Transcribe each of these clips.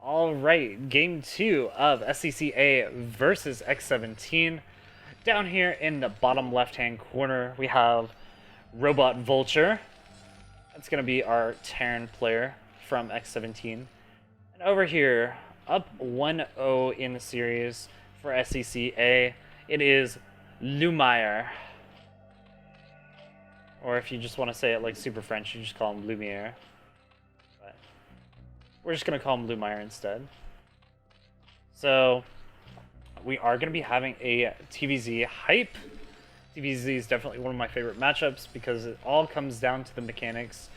All right, game 2 of SCC-A versus X17. Down here in the bottom left-hand corner, we have Robot Vulture. That's going to be our Terran player from X17. And over here, up 1-0 in the series for SCC-A, it is Lumire. Or if you just want to say it like super French, you just call him Lumire. We're just going to call him Lumire instead. So, we are going to be having a TVZ hype. TVZ is definitely one of my favorite matchups because it all comes down to the mechanics.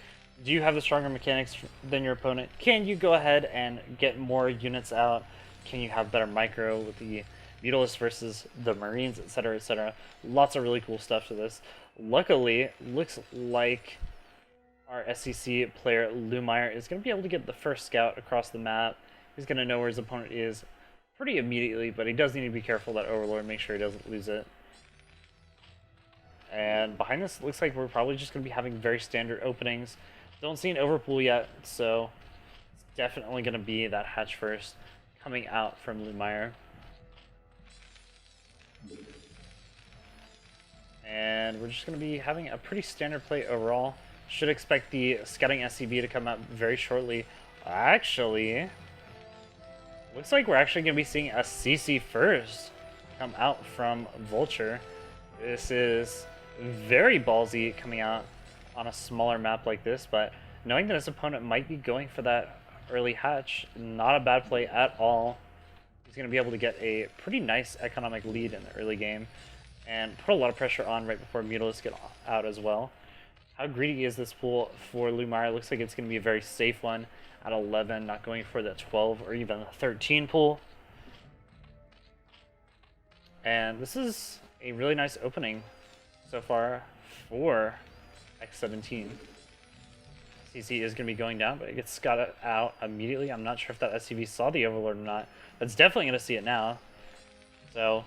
Do you have the stronger mechanics than your opponent? Can you go ahead and get more units out? Can you have better micro with the Mutalists versus the Marines, etc., etc.? Lots of really cool stuff to this. Luckily, looks like our SCC player Lumire is going to be able to get the first scout across the map. He's going to know where his opponent is pretty immediately, but he does need to be careful that Overlord, make sure he doesn't lose it. And behind this, it looks like we're probably just going to be having very standard openings. Don't see an overpool yet, so it's definitely going to be that hatch first coming out from Lumire. And we're just going to be having a pretty standard play overall. Should expect the scouting SCV to come out very shortly. Actually, looks like we're actually going to be seeing a CC first come out from Vulture. This is very ballsy coming out on a smaller map like this, but knowing that his opponent might be going for that early hatch, not a bad play at all. He's going to be able to get a pretty nice economic lead in the early game and put a lot of pressure on right before Mutalists get out as well. How greedy is this pool for Lumire? Looks like it's going to be a very safe one at 11, not going for the 12 or even the 13 pool. And this is a really nice opening so far for X17. CC is going to be going down, but it gets scouted out immediately. I'm not sure if that SCV saw the Overlord or not. That's definitely going to see it now. So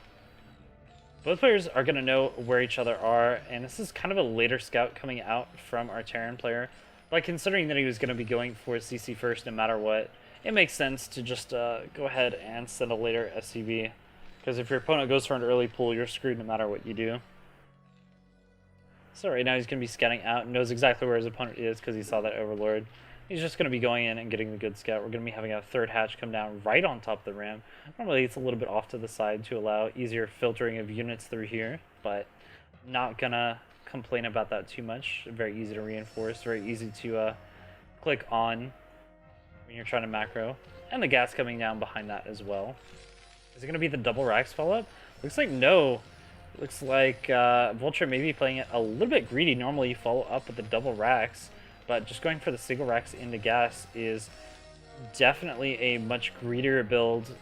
both players are going to know where each other are, and this is kind of a later scout coming out from our Terran player. But considering that he was going to be going for CC first no matter what, it makes sense to just go ahead and send a later SCV. Because if your opponent goes for an early pull, you're screwed no matter what you do. So right now he's going to be scouting out and knows exactly where his opponent is because he saw that Overlord. He's just going to be going in and getting the good scout. We're going to be having a third hatch come down right on top of the ramp. Normally it's a little bit off to the side to allow easier filtering of units through here, but not going to complain about that too much. Very easy to reinforce, very easy to click on when you're trying to macro. And the gas coming down behind that as well. Is it going to be the double racks follow-up? Looks like no. Looks like Vulture may be playing it a little bit greedy. Normally you follow up with the double racks, but just going for the single racks into gas is definitely a much greedier build.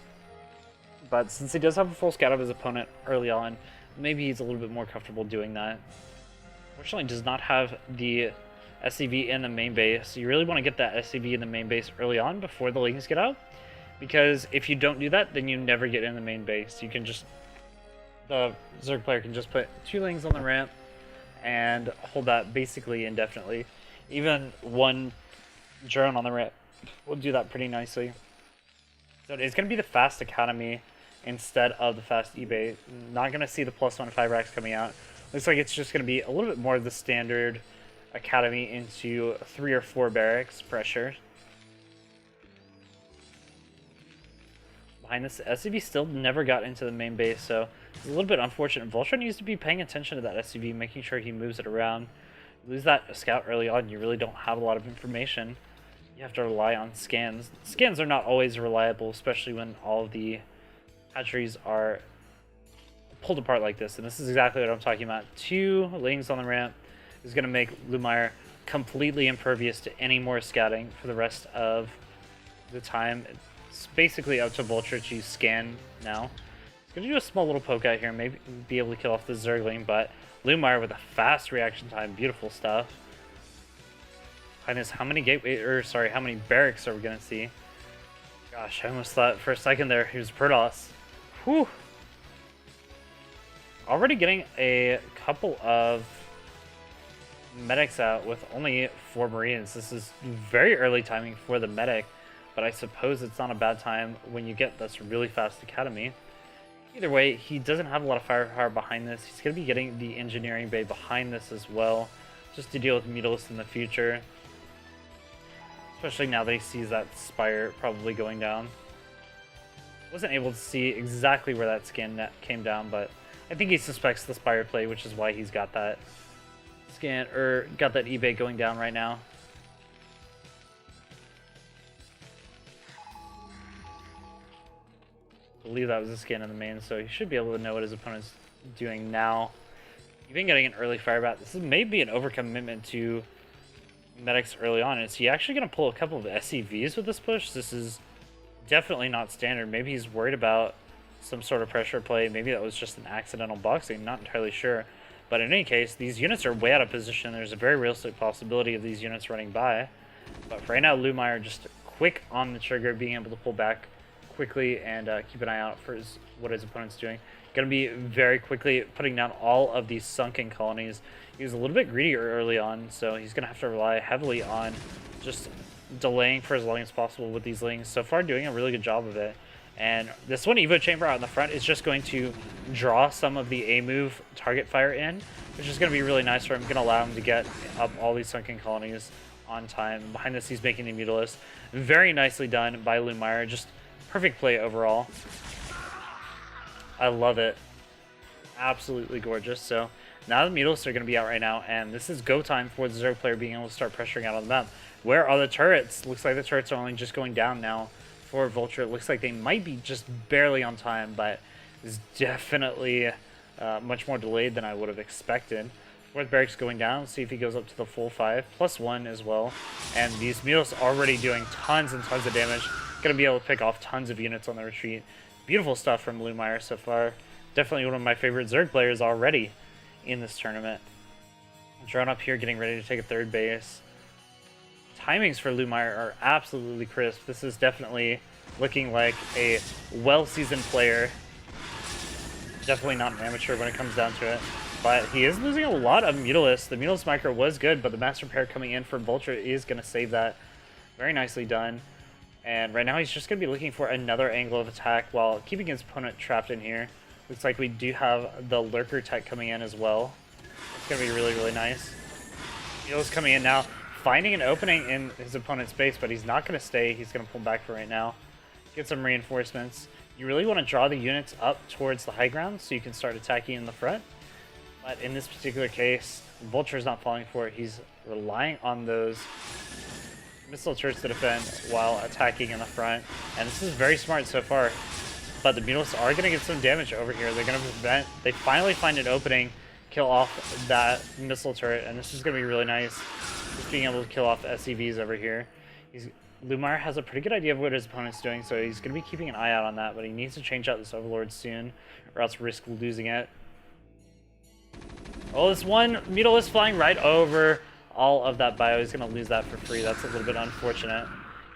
But since he does have a full scout of his opponent early on, maybe he's a little bit more comfortable doing that. Fortunately, does not have the SCV in the main base. You really want to get that SCV in the main base early on before the lings get out, because if you don't do that, then you never get in the main base. You can just, the Zerg player can just put 2 lings on the ramp and hold that basically indefinitely. Even 1 drone on the ramp will do that pretty nicely. So it's going to be the fast Academy instead of the fast eBay. Not going to see the +1 5 racks coming out. Looks like it's just going to be a little bit more of the standard Academy into 3 or 4 barracks pressure. Behind this, SCV still never got into the main base, so it's a little bit unfortunate. Vulture needs to be paying attention to that SCV, making sure he moves it around. You lose that scout early on, you really don't have a lot of information. You have to rely on scans. Scans are not always reliable, especially when all of the hatcheries are pulled apart like this, and this is exactly what I'm talking about. 2 lings on the ramp is going to make Lumire completely impervious to any more scouting for the rest of the time. It's basically up to Vulture to scan now. He's going to do a small little poke out here, maybe be able to kill off the Zergling, but Lumire with a fast reaction time, beautiful stuff. Behind this, how many how many barracks are we going to see? Gosh, I almost thought for a second there he was Protoss. Whew. Already getting a couple of medics out with only 4 Marines. This is very early timing for the medic. but I suppose it's not a bad time when you get this really fast Academy. Either way, he doesn't have a lot of firepower behind this. He's going to be getting the engineering bay behind this as well, just to deal with Mutalisk in the future. Especially now that he sees that Spire probably going down. Wasn't able to see exactly where that scan came down, but I think he suspects the Spire play, which is why he's got that scan, or got that eBay going down right now. I believe that was a scan in the main, so he should be able to know what his opponent's doing now. Even getting an early fire bat, this is maybe an overcommitment to medics early on. Is he actually going to pull a couple of SCVs with this push? This is definitely not standard. Maybe he's worried about some sort of pressure play. Maybe that was just an accidental boxing, not entirely sure. But in any case, these units are way out of position. There's a very realistic possibility of these units running by. But for right now, Lumire just quick on the trigger, being able to pull back quickly and keep an eye out for what his opponent's doing. Going to be very quickly putting down all of these sunken colonies. He was a little bit greedy early on, so he's going to have to rely heavily on just delaying for as long as possible with these lings. So far, doing a really good job of it. And this one Evo Chamber out in the front is just going to draw some of the A move target fire in, which is going to be really nice for him. Going to allow him to get up all these sunken colonies on time. Behind this, he's making the Mutalisk. Very nicely done by Lumire. Just perfect play overall. I love it. Absolutely gorgeous. So now the Mutalisks are going to be out right now, and this is go time for the Zerg player being able to start pressuring out on the map. Where are the turrets? Looks like the turrets are only just going down now for Vulture. It looks like they might be just barely on time, but it's definitely much more delayed than I would have expected. Fourth barracks going down. Let's see if he goes up to the full 5, +1 as well. And these Mutalisks already doing tons and tons of damage. Going to be able to pick off tons of units on the retreat. Beautiful stuff from Lumire so far. Definitely one of my favorite Zerg players already in this tournament. Drone up here getting ready to take a third base. Timings for Lumire are absolutely crisp. This is definitely looking like a well-seasoned player. Definitely not an amateur when it comes down to it. But he is losing a lot of Mutalisks. The Mutalisk micro was good, but the mass repair coming in for Vulture is going to save that. Very nicely done. And right now he's just going to be looking for another angle of attack while keeping his opponent trapped in here. Looks like we do have the Lurker tech coming in as well. It's going to be really, really nice. Mutalisk coming in now, finding an opening in his opponent's base, but he's not going to stay. He's going to pull back for right now. Get some reinforcements. You really want to draw the units up towards the high ground so you can start attacking in the front. But in this particular case, Vulture's not falling for it. He's relying on those missile turrets to defend while attacking in the front. And this is very smart so far. But the Mutalisks are going to get some damage over here. They're going to prevent... They finally find an opening, kill off that missile turret, and this is going to be really nice. Just being able to kill off SCVs over here. Lumire has a pretty good idea of what his opponent's doing, so he's going to be keeping an eye out on that, but he needs to change out this Overlord soon, or else risk losing it. Oh, this one Mutalisk flying right over all of that bio. He's going to lose that for free. That's a little bit unfortunate.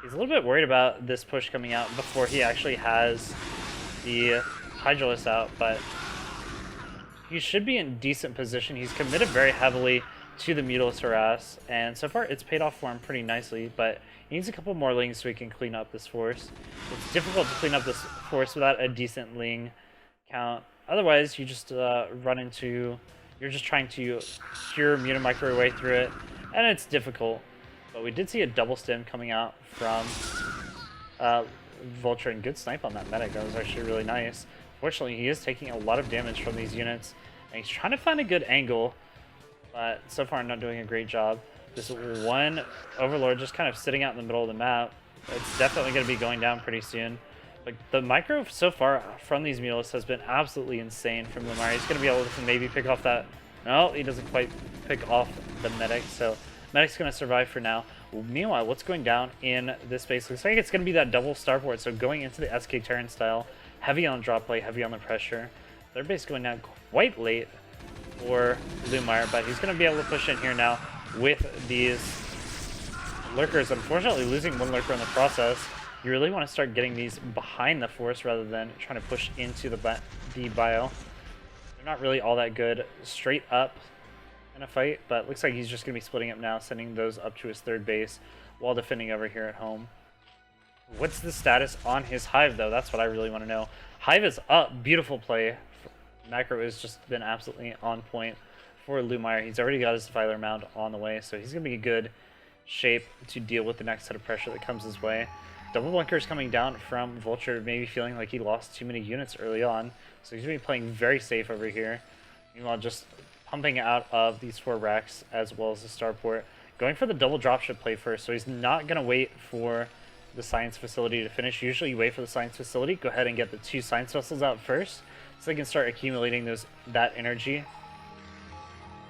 He's a little bit worried about this push coming out before he actually has the Hydralisk out, but he should be in decent position. He's committed very heavily to the Mutalisk harass, and so far it's paid off for him pretty nicely, but he needs a couple more lings so he can clean up this force. It's difficult to clean up this force without a decent ling count. Otherwise, you just run into... You're just trying to pure micro your way through it, and it's difficult. But we did see a double stem coming out from Vulture, and good snipe on that medic. That was actually really nice. Fortunately, he is taking a lot of damage from these units, and he's trying to find a good angle, but so far not doing a great job. This one Overlord just kind of sitting out in the middle of the map. It's definitely going to be going down pretty soon. But the micro so far from these Mutalisks has been absolutely insane from Lumire. He's going to be able to maybe pick off that... No, he doesn't quite pick off the medic, so medic's going to survive for now. Meanwhile, what's going down in this base? Looks like it's going to be that double starport, so going into the SK Terran style, heavy on drop play, heavy on the pressure. Their base going down quite late for Lumire, but he's going to be able to push in here now with these Lurkers. Unfortunately, losing one Lurker in the process. You really want to start getting these behind the force rather than trying to push into the bio. They're not really all that good straight up in a fight, but looks like he's just going to be splitting up now, sending those up to his third base while defending over here at home. What's the status on his Hive, though? That's what I really want to know. Hive is up. Beautiful play. Macro has just been absolutely on point for Lumire. He's already got his Defiler Mound on the way, so he's going to be in good shape to deal with the next set of pressure that comes his way. Double bunkers coming down from Vulture, maybe feeling like he lost too many units early on, so he's going to be playing very safe over here. Meanwhile, just pumping out of these 4 racks as well as the starport. Going for the double dropship play first, so he's not going to wait for the science facility to finish. Usually you wait for the science facility, go ahead and get the 2 science vessels out first, so they can start accumulating that energy.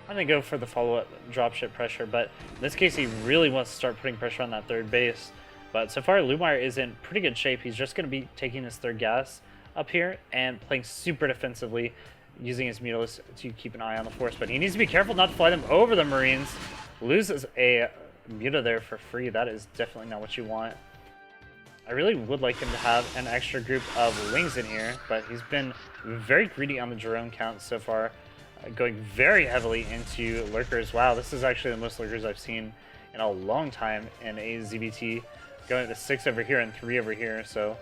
I'm going to go for the follow-up dropship pressure, but in this case he really wants to start putting pressure on that 3rd base. But so far Lumire is in pretty good shape. He's just going to be taking his 3rd gas up here and playing super defensively, using his Mutalisk to keep an eye on the force. But he needs to be careful not to fly them over the Marines. Loses a Muta there for free. That is definitely not what you want. I really would like him to have an extra group of wings in here, but he's been very greedy on the drone count so far, going very heavily into lurkers. Wow, this is actually the most lurkers I've seen in a long time in a ZBT, going to 6 over here and 3 over here, so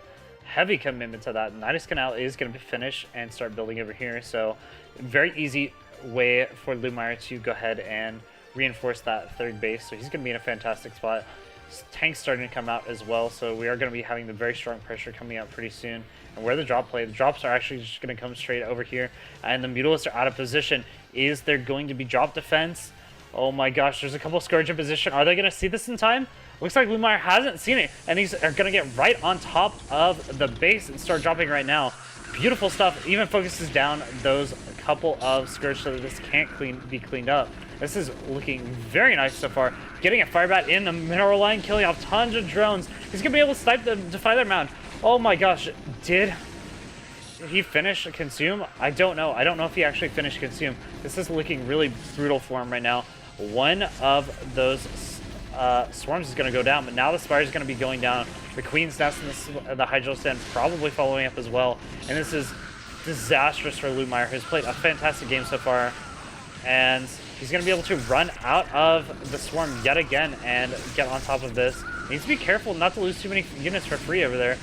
heavy commitment to that. Nidus Canal is going to finish and start building over here, so very easy way for Lumire to go ahead and reinforce that 3rd base, so he's going to be in a fantastic spot. Tanks starting to come out as well, so we are going to be having the very strong pressure coming out pretty soon. And where the drop play, the drops are actually just going to come straight over here, and the Mutalisks are out of position. Is there going to be drop defense? Oh my gosh, there's a couple Scourge in position. Are they going to see this in time? Looks like Lumire hasn't seen it, and these are going to get right on top of the base and start dropping right now. Beautiful stuff. Even focuses down those couple of Scourge so that this can't be cleaned up. This is looking very nice so far. Getting a Firebat in the mineral line, killing off tons of drones. He's going to be able to snipe the Defiler Mound. Oh my gosh, did he finish Consume? I don't know. I don't know if he actually finished Consume. This is looking really brutal for him right now. One of those swarms is going to go down, but now the Spire is going to be going down. The Queen's Nest and the Hydro Stand probably following up as well. And this is disastrous for Lumire, who's played a fantastic game so far. And he's going to be able to run out of the swarm yet again and get on top of this. He needs to be careful not to lose too many units for free over there.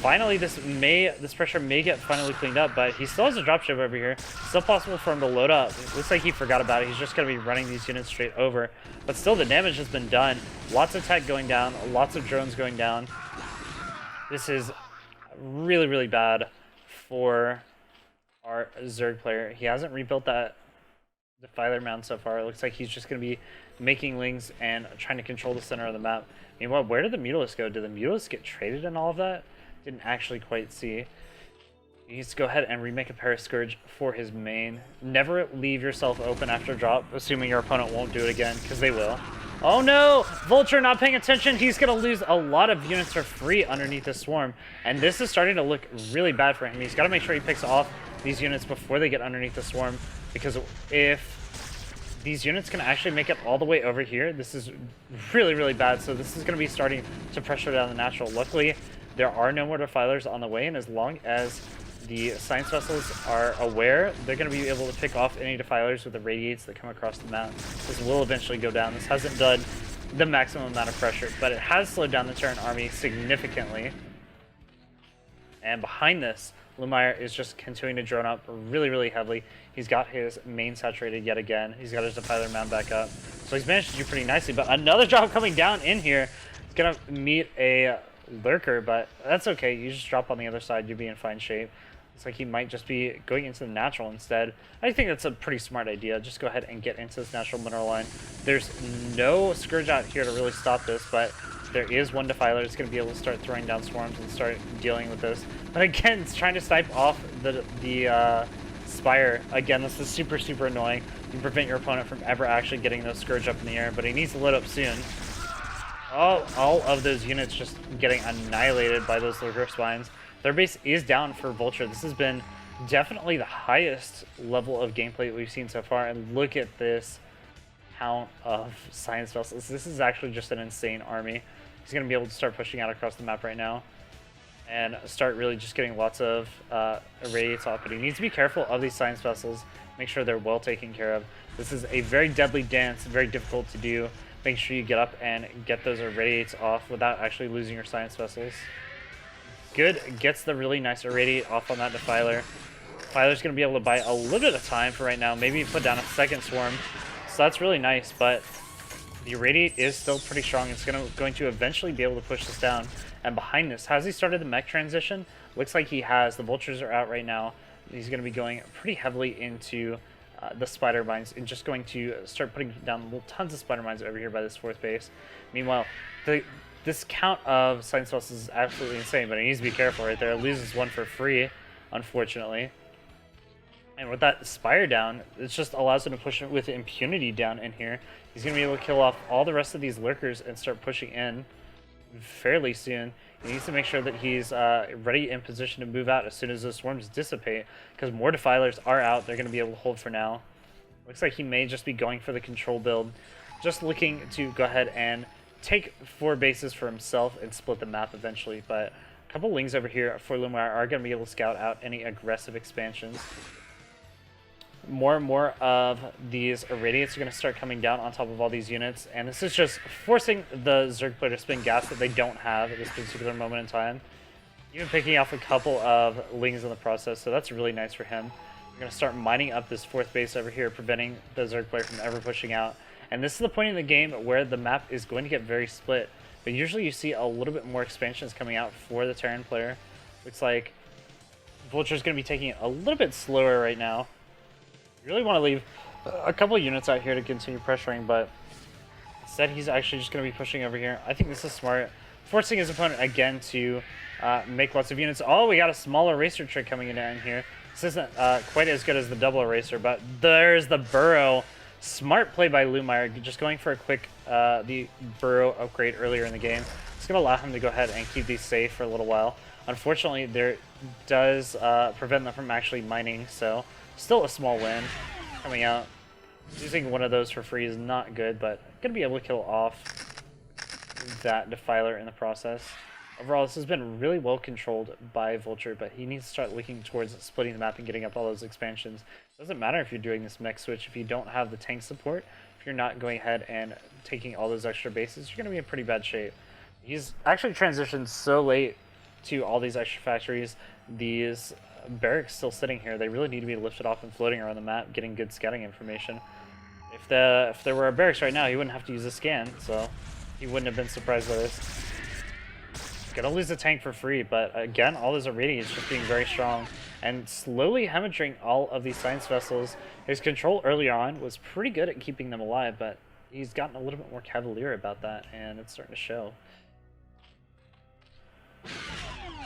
Finally, this pressure may get finally cleaned up, but he still has a dropship over here. Still possible for him to load up. It looks like he forgot about it. He's just going to be running these units straight over. But still, the damage has been done. Lots of tech going down. Lots of drones going down. This is really, really bad for our Zerg player. He hasn't rebuilt that Defiler Mound so far. It looks like he's just going to be making lings and trying to control the center of the map. Meanwhile, where did the Mutalisks go? Did the Mutalisks get traded in all of that? Didn't actually quite see. He needs to go ahead and remake a Parascourge for his main. Never leave yourself open after drop, assuming your opponent won't do it again, because they will. Oh no! Vulture not paying attention. He's going to lose a lot of units for free underneath the swarm. And this is starting to look really bad for him. He's got to make sure he picks off these units before they get underneath the swarm, because if these units can actually make it all the way over here, this is really, really bad. So this is going to be starting to pressure down the natural. Luckily, there are no more defilers on the way, and as long as the science vessels are aware, they're going to be able to pick off any defilers with the radiates that come across the map. This will eventually go down. This hasn't done the maximum amount of pressure, but it has slowed down the Terran army significantly. And behind this, Lumire is just continuing to drone up really, really heavily. He's got his main saturated yet again. He's got his Defiler Mound back up. So he's managed to do pretty nicely, but another drop coming down in here. He's going to meet a Lurker, but that's okay. You just drop on the other side, you'll be in fine shape. Looks like he might just be going into the natural instead. I think that's a pretty smart idea. Just go ahead and get into this natural mineral line. There's no Scourge out here to really stop this, but there is one Defiler that's going to be able to start throwing down swarms and start dealing with this. But again, it's trying to snipe off the Spire. Again, this is super, super annoying. You prevent your opponent from ever actually getting those Scourge up in the air, but he needs to load up soon. All of those units just getting annihilated by those Lurker Spines. Their base is down for Vulture. This has been definitely the highest level of gameplay we've seen so far, and look at this count of science vessels. This is actually just an insane army. He's going to be able to start pushing out across the map right now and start really just getting lots of irradiates off, but he needs to be careful of these science vessels, make sure they're well taken care of. This is a very deadly dance, very difficult to do, Make sure you get up and get those irradiates off without actually losing your science vessels. Good, gets the really nice irradiate off on that defiler. Defiler's going to be able to buy a little bit of time for right now, maybe put down a second swarm. So that's really nice, but the irradiate is still pretty strong. It's going to eventually be able to push this down. And behind this, has he started the mech transition? Looks like he has. The vultures are out right now. He's going to be going pretty heavily into the spider mines and just going to start putting down tons of spider mines over here by this fourth base. Meanwhile, this count of science vessels is absolutely insane, but he needs to be careful right there. It loses one for free, unfortunately. And with that Spire down, it just allows him to push it with impunity down in here. He's going to be able to kill off all the rest of these lurkers and start pushing in fairly soon. He needs to make sure that he's ready in position to move out as soon as those swarms dissipate, because more defilers are out. They're going to be able to hold for now. Looks like he may just be going for the control build, just looking to go ahead and take 4 bases for himself and split the map eventually. But a couple wings over here for Lumire are going to be able to scout out any aggressive expansions. More and more of these irradiates are going to start coming down on top of all these units, and this is just forcing the Zerg player to spend gas that they don't have at this particular moment in time. Even picking off a couple of lings in the process, so that's really nice for him. We're going to start mining up this 4th base over here, preventing the Zerg player from ever pushing out. And this is the point in the game where the map is going to get very split, but usually you see a little bit more expansions coming out for the Terran player. Looks like Vulture's going to be taking it a little bit slower right now. You really want to leave a couple of units out here to continue pressuring, but instead he's actually just going to be pushing over here. I think this is smart, forcing his opponent again to make lots of units. Oh, we got a small eraser trick coming in down here. This isn't quite as good as the double eraser, but there's the burrow. Smart play by Lumire, just going for a quick the burrow upgrade earlier in the game. It's going to allow him to go ahead and keep these safe for a little while. Unfortunately, there does prevent them from actually mining, so still a small win coming out. Using one of those for free is not good, but going to be able to kill off that defiler in the process. Overall, this has been really well controlled by Vulture, but he needs to start looking towards splitting the map and getting up all those expansions. It doesn't matter if you're doing this mech switch, if you don't have the tank support, if you're not going ahead and taking all those extra bases, you're going to be in pretty bad shape. He's actually transitioned so late to all these extra factories. These barracks still sitting here, they really need to be lifted off and floating around the map, getting good scouting information. If there were a barracks right now, he wouldn't have to use a scan, so he wouldn't have been surprised by this. Gonna lose the tank for free, but again, all those irradiates just being very strong and slowly hemorrhaging all of these science vessels. His control early on was pretty good at keeping them alive, but he's gotten a little bit more cavalier about that, and it's starting to show.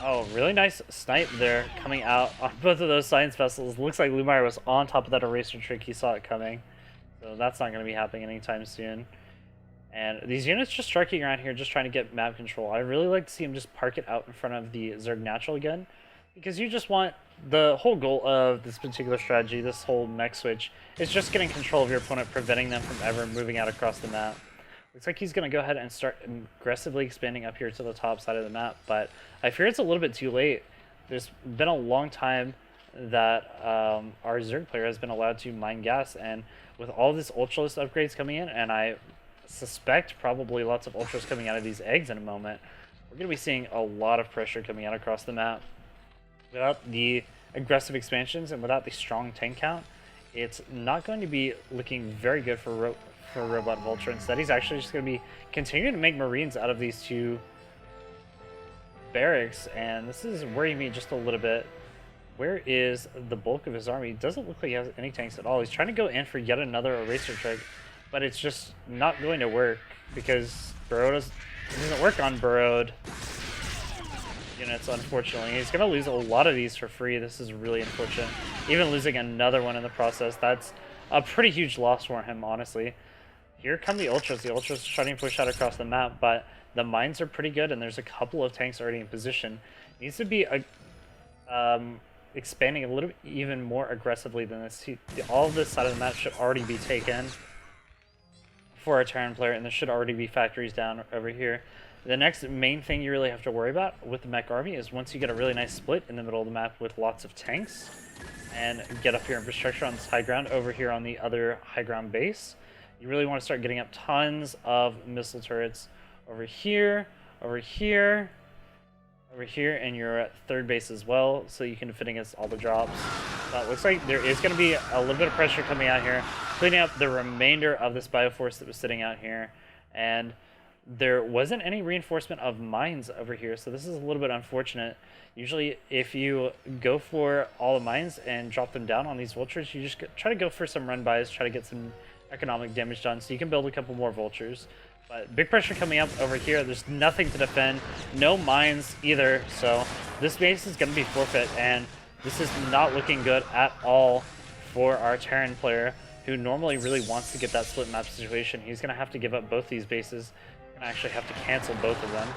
Oh, really nice snipe there coming out on both of those science vessels. Looks like Lumire was on top of that eraser trick. He saw it coming, so that's not going to be happening anytime soon. And these units just striking around here, just trying to get map control. I really like to see him just park it out in front of the Zerg Natural again, because you just want the whole goal of this particular strategy, this whole mech switch, is just getting control of your opponent, preventing them from ever moving out across the map. Looks like he's going to go ahead and start aggressively expanding up here to the top side of the map, but I fear it's a little bit too late. There's been a long time that our Zerg player has been allowed to mine gas, and with all this Ultralist upgrades coming in, and I suspect probably lots of Ultras coming out of these eggs in a moment, we're going to be seeing a lot of pressure coming out across the map. Without the aggressive expansions and without the strong tank count, it's not going to be looking very good for Robot Vulture. Instead, he's actually just going to be continuing to make Marines out of these two barracks, and this is worrying me just a little bit. Where is the bulk of his army? It doesn't look like he has any tanks at all. He's trying to go in for yet another eraser trick, but it's just not going to work because it doesn't work on burrowed units, unfortunately. He's going to lose a lot of these for free. This is really unfortunate. Even losing another one in the process, that's a pretty huge loss for him, honestly. Here come the Ultras. The Ultras are trying to push out across the map, but the mines are pretty good, and there's a couple of tanks already in position. Needs to be expanding a little bit even more aggressively than this. All of this side of the map should already be taken for a Terran player, and there should already be factories down over here. The next main thing you really have to worry about with the mech army is once you get a really nice split in the middle of the map with lots of tanks and get up your infrastructure on this high ground over here on the other high ground base, You really want to start getting up tons of missile turrets over here, over here, over here, and you're at third base as well, so you can defend against all the drops. But it looks like there is going to be a little bit of pressure coming out here, cleaning up the remainder of this Bioforce that was sitting out here. And there wasn't any reinforcement of mines over here, so this is a little bit unfortunate. Usually, if you go for all the mines and drop them down on these vultures, you just try to go for some run-bys, try to get some economic damage done, so you can build a couple more vultures. But big pressure coming up over here. There's nothing to defend, no mines either, so this base is going to be forfeit, and this is not looking good at all for our Terran player, who normally really wants to get that split map situation. He's going to have to give up both these bases, and actually have to cancel both of them.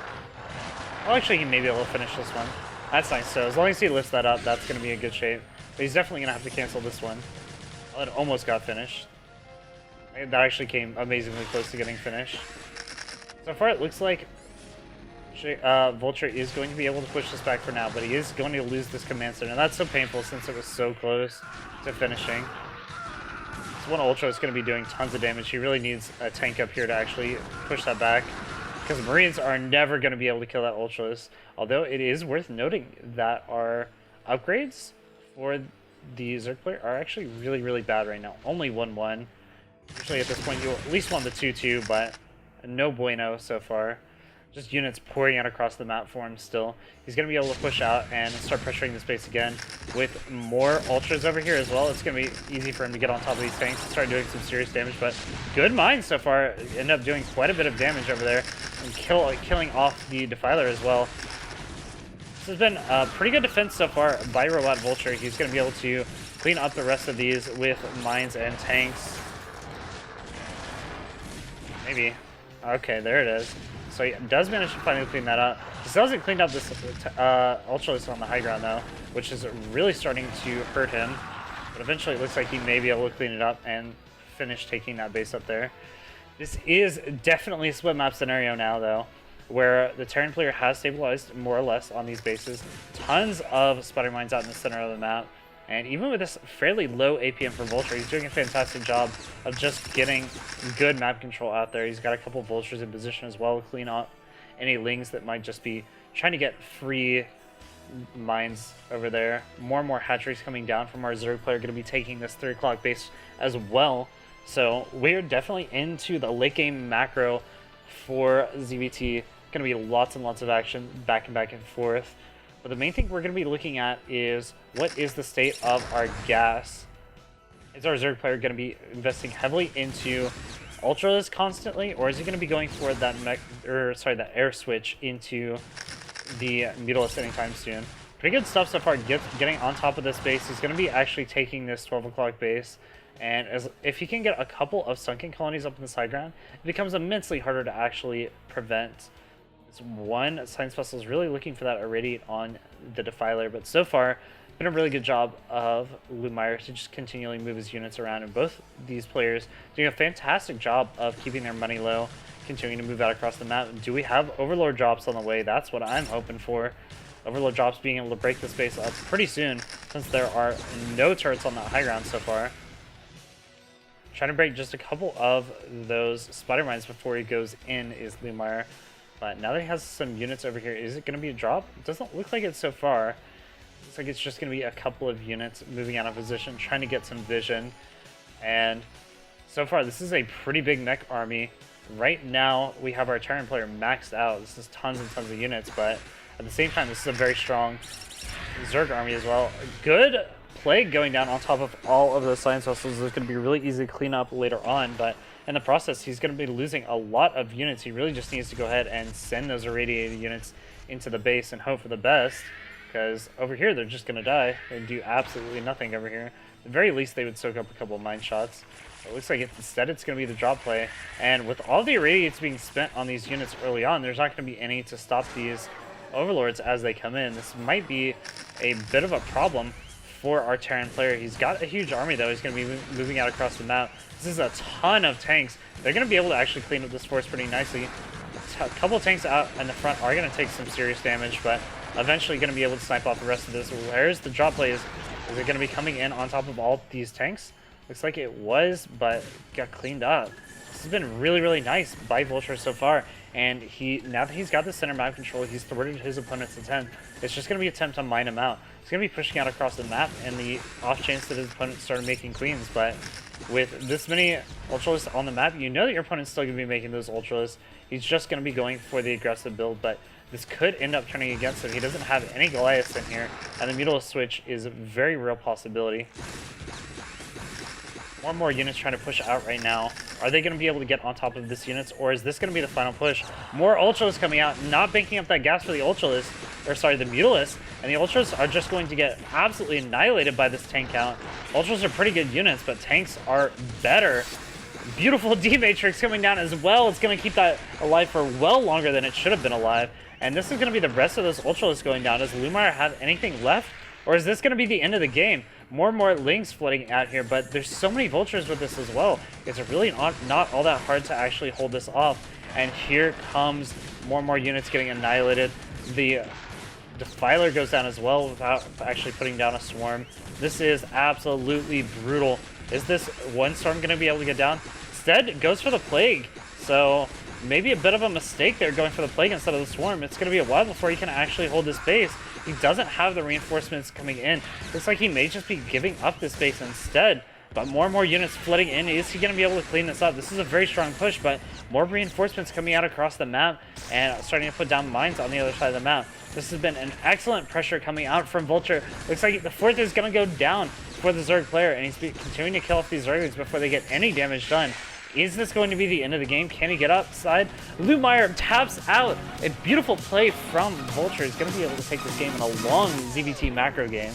Well, actually, he may be able to finish this one. That's nice, so as long as he lifts that up, that's going to be in good shape. But he's definitely going to have to cancel this one. Well, it almost got finished. That actually came amazingly close to getting finished. So far, it looks like Vulture is going to be able to push this back for now, but he is going to lose this command center. And that's so painful since it was so close to finishing. This one Ultra is going to be doing tons of damage. He really needs a tank up here to actually push that back, because Marines are never going to be able to kill that Ultras. Although it is worth noting that our upgrades for the Zerg player are actually really, really bad right now. Only 1-1. Usually at this point you at least want the 2-2, but no bueno so far. Just units pouring out across the map for him still. He's going to be able to push out and start pressuring the space again with more Ultras over here as well. It's going to be easy for him to get on top of these tanks and start doing some serious damage, but good mines so far. End up doing quite a bit of damage over there and killing off the Defiler as well. This has been a pretty good defense so far by Robot Vulture. He's going to be able to clean up the rest of these with mines and tanks. Maybe. Okay, there it is. So he does manage to finally clean that up. He still hasn't cleaned up this Ultralist on the high ground, though, which is really starting to hurt him. But eventually it looks like he may be able to clean it up and finish taking that base up there. This is definitely a split map scenario now, though, where the Terran player has stabilized more or less on these bases. Tons of spider mines out in the center of the map. And even with this fairly low APM for Vulture, he's doing a fantastic job of just getting good map control out there. He's got a couple Vultures in position as well to clean up any Lings that might just be trying to get free mines over there. More and more hatcheries coming down from our Zerg player, going to be taking this 3 o'clock base as well. So we're definitely into the late game macro for ZVT. Going to be lots and lots of action back and forth. But the main thing we're going to be looking at is what is the state of our gas. Is our Zerg player going to be investing heavily into Ultras constantly, or is he going to be going for that that air switch into the Mutalisk anytime soon? Pretty good stuff so far. Getting on top of this base. He's going to be actually taking this 12 o'clock base, and if he can get a couple of sunken colonies up in the side ground, it becomes immensely harder to actually prevent. This one Science Vessel is really looking for that irradiate on the Defiler, but so far, been a really good job of Lumire to just continually move his units around, and both these players doing a fantastic job of keeping their money low, continuing to move out across the map. Do we have Overlord drops on the way? That's what I'm hoping for. Overlord drops being able to break the space up pretty soon, since there are no turrets on that high ground so far. Trying to break just a couple of those spider mines before he goes in is Lumire. But now that he has some units over here, is it going to be a drop? It doesn't look like it so far. Looks like it's just going to be a couple of units moving out of position, trying to get some vision. And so far, this is a pretty big mech army. Right now, we have our Terran player maxed out. This is tons and tons of units, but at the same time, this is a very strong Zerg army as well. Good Plague going down on top of all of those Science Vessels is going to be really easy to clean up later on, but in the process, he's going to be losing a lot of units. He really just needs to go ahead and send those irradiated units into the base and hope for the best, because over here, they're just going to die and do absolutely nothing over here. At the very least, they would soak up a couple of mine shots. It looks like instead it's going to be the drop play, and with all the irradiates being spent on these units early on, there's not going to be any to stop these Overlords as they come in. This might be a bit of a problem for our Terran player. He's got a huge army, though. He's going to be moving out across the map. This is a ton of tanks. They're going to be able to actually clean up this force pretty nicely. A couple of tanks out in the front are going to take some serious damage, but eventually going to be able to snipe off the rest of this. Where's the drop play? Is it going to be coming in on top of all these tanks? Looks like it was, but got cleaned up. This has been really, really nice by Vulture so far. And now that he's got the center map control, he's thwarted his opponent's attempt. It's just going to be an attempt to mine him out. He's going to be pushing out across the map, and the off chance that his opponent started making queens. But with this many ultralists on the map, you know that your opponent's still going to be making those ultralists. He's just going to be going for the aggressive build, but this could end up turning against him. He doesn't have any Goliaths in here, and the Mutalist switch is a very real possibility. More and more units trying to push out right now. Are they going to be able to get on top of this units, or is this going to be the final push? More Ultralists coming out, not banking up that gas for the Ultralist, or sorry, the Mutalist, and the Ultras are just going to get absolutely annihilated by this tank count. Ultras are pretty good units, but tanks are better. Beautiful D-Matrix coming down as well. It's going to keep that alive for well longer than it should have been alive. And this is going to be the rest of those Ultralists going down. Does Lumire have anything left? Or is this going to be the end of the game? More and more links flooding out here, but there's so many vultures with this as well. It's really not all that hard to actually hold this off. And here comes more and more units getting annihilated. The Defiler goes down as well without actually putting down a swarm. This is absolutely brutal. Is this one storm going to be able to get down? Instead, it goes for the Plague. So maybe a bit of a mistake there going for the Plague instead of the swarm. It's going to be a while before he can actually hold this base. He doesn't have the reinforcements coming in. Looks like he may just be giving up this base instead. But more and more units flooding in. Is he going to be able to clean this up? This is a very strong push, but more reinforcements coming out across the map and starting to put down mines on the other side of the map. This has been an excellent pressure coming out from Vulture. Looks like the fourth is going to go down for the Zerg player, and he's continuing to kill off these Zerglings before they get any damage done. Is this going to be the end of the game? Can he get upside? Lumire taps out. A beautiful play from Vulture. He's going to be able to take this game in a long ZVT macro game.